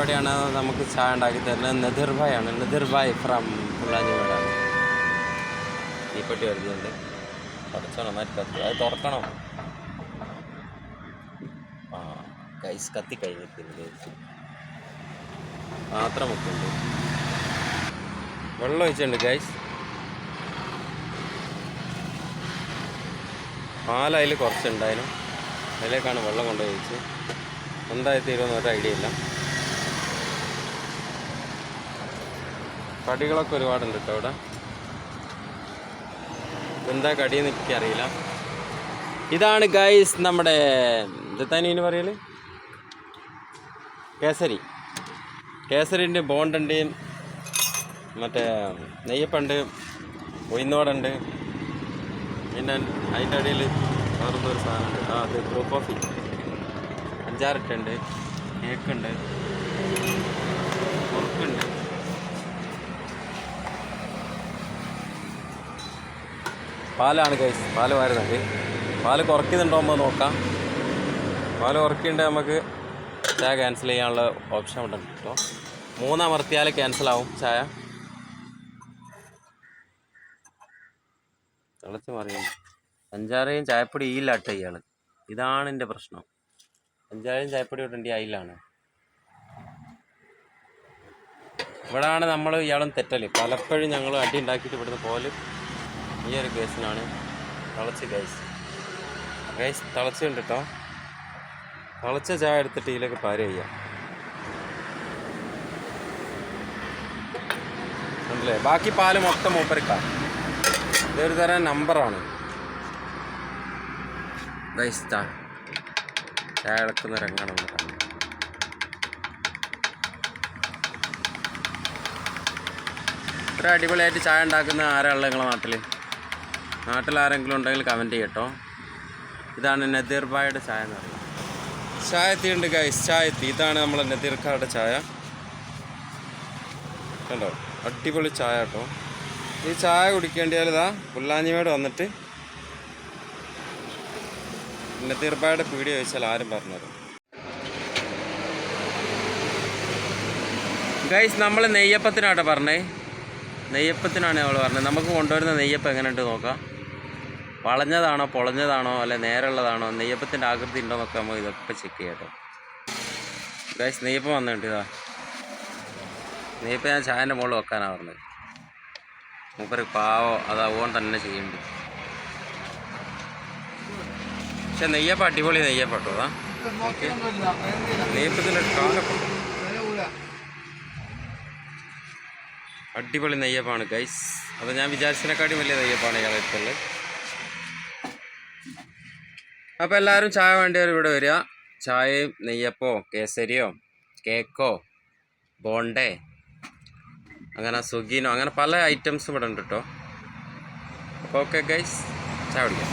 പരിപാടിയാണ് നമുക്ക് ചായ ഉണ്ടാക്കി തരുന്നത്. നദീർ ഭായ് ആണ്. നദീർ ഭായ് ഫ്രം പുള്ളാഞ്ഞിമേടാണ്. തീപ്പെട്ടി വരുന്നുണ്ട്. കുറച്ചണം മാറ്റി കത്തി അത് തുറക്കണം. ആ ഗൈസ് കത്തി കഴിഞ്ഞിട്ടുണ്ട്. പാത്രം വെക്കുന്നുണ്ട്. വെള്ളം ഒഴിച്ചിട്ടുണ്ട് ഗൈസ്. പാലതിൽ കുറച്ചുണ്ടായിരുന്നു. അതിലേക്കാണ് വെള്ളം കൊണ്ടുപോയി വെച്ച്. എന്തായി തീരുമെന്ന് ഒരു ഐഡിയ ഇല്ല. കടികളൊക്കെ ഒരുപാടുണ്ട് കേട്ടോ ഇവിടെ. എന്താ കടിയെന്ന് എനിക്കറിയില്ല. ഇതാണ് ഗൈസ് നമ്മുടെ ഇതെത്താനീന് പറയല് കേസരി. കേസരിൻ്റെ ബോണ്ടുണ്ട്, മറ്റേ നെയ്യപ്പുണ്ട്, ഉഴുന്നോടുണ്ട്, പിന്നെ അതിൻ്റെ അടിയിൽ വേറെന്തോ ഒരു സാധനമുണ്ട്. അത് ബ്രൂ കോഫി 5-6 ഇട്ടുണ്ട്. കേക്കുണ്ട്, മുറുക്കുണ്ട്. പാലാണ് ഗൈസ്. പാല് വരുന്നുണ്ട്. പാല് കുറയ്ക്കുന്നുണ്ടോകുമ്പോൾ നോക്കാം. പാല് കുറയ്ക്കുന്നുണ്ടെങ്കിൽ നമുക്ക് ചായ ക്യാൻസൽ ചെയ്യാനുള്ള ഓപ്ഷൻ ഉണ്ട് കേട്ടോ. 3 അമർത്തിയാൽ ക്യാൻസലാവും ചായ. തിളച്ച് മറിയുന്നു. പഞ്ചാരയും ചായപ്പൊടി ഈയില്ലാട്ട ഇയാൾ. ഇതാണ് എൻ്റെ പ്രശ്നം. പഞ്ചാരയും ചായപ്പൊടി ഇടേണ്ടി ആയില്ലാണ്. ഇവിടെയാണ് നമ്മൾ ഇയാളും തെറ്റല്. പലപ്പോഴും ഞങ്ങൾ അടി ഉണ്ടാക്കിയിട്ട് ഇവിടുന്ന് പോലും ഈ ഒരു കേസിനാണ്. തിളച്ച് ഗൈസ് തിളച്ചുണ്ട് കേട്ടോ. തിളച്ച ചായ എടുത്തിട്ട് ഇതിലേക്ക് പാര് ചെയ്യാം. ഉണ്ടല്ലേ? ബാക്കി പാല് മൊത്തം മൂപ്പരിക്കാം. ഇതൊരു തരം നമ്പറാണ് ഗൈസ്. ചായ ഇളക്കുന്ന രംഗാണ് നമ്മൾ കാണുന്നത്. ഇത്ര അടിപൊളിയായിട്ട് ചായ ഉണ്ടാക്കുന്ന ആരാളുള്ള നിങ്ങളെ നാട്ടിൽ ആരെങ്കിലും ഉണ്ടെങ്കിൽ കമൻറ്റ് ചെയ്യട്ടോ. ഇതാണ് നദീർ ഭായുടെ ചായ എന്ന് പറയുന്നത്. ചായ എത്തിയുണ്ട് ഗൈസ്. ചായ എത്തി. ഇതാണ് നമ്മളെ നദീർക്കാരുടെ ചായ. കണ്ടോ? അടിപൊളി ചായ കേട്ടോ. ഈ ചായ കുടിക്കേണ്ടിയാൽ ഇതാ പുല്ലാഞ്ഞിമേട് വന്നിട്ട് നദീർ ഭായുടെ പീടിക ചോദിച്ചാൽ ആരും പറഞ്ഞുതരും. ഗൈസ് നമ്മൾ നെയ്യപ്പത്തിനാട്ടോ പറഞ്ഞേ. നെയ്യപ്പത്തിനാണ് അവൾ പറഞ്ഞത്. നമുക്ക് കൊണ്ടുവരുന്ന നെയ്യപ്പം എങ്ങനെയുണ്ട് നോക്കാം. വളഞ്ഞതാണോ പൊളഞ്ഞതാണോ അല്ലെ നേരെയുള്ളതാണോ, നെയ്യപ്പത്തിൻ്റെ ആകൃതി ഉണ്ടോ എന്നൊക്കെ നമുക്ക് ഇതൊക്കെ ചെക്ക് ചെയ്യാം കേട്ടോ. ഗൈസ് നെയ്യപ്പം വന്നിട്ടുണ്ട്. ഇതാ നെയ്യപ്പം ഞാൻ ചായൻ്റെ മുകളിൽ വെക്കാനാണ് പറഞ്ഞത്. മൂപ്പര് പാവോ അത് അതുകൊണ്ട് തന്നെ ചെയ്യുന്നുണ്ട്. പക്ഷെ നെയ്യപ്പം അടിപൊളി നെയ്യപ്പം കേട്ടോ. അതാ ഓക്കെ. നെയ്യപ്പത്തിൻ്റെ കാലൊക്കെ അടിപൊളി നെയ്യപ്പാണ് ഗൈസ്. അപ്പോൾ ഞാൻ വിചാരിച്ചതിനെക്കാട്ടും വലിയ നെയ്യപ്പാണ് ഇയാളെ അടുത്തുള്ളത്. അപ്പോൾ എല്ലാവരും ചായ വേണ്ടിയവർ ഇവിടെ വരിക. ചായയും നെയ്യപ്പോ കേസരിയോ കേക്കോ ബോണ്ടേ അങ്ങനെ സുഗീനോ അങ്ങനെ പല ഐറ്റംസും ഇവിടെ ഉണ്ട് കേട്ടോ. അപ്പോൾ ഓക്കെ ഗൈസ്, ചായ കുടിക്കാം.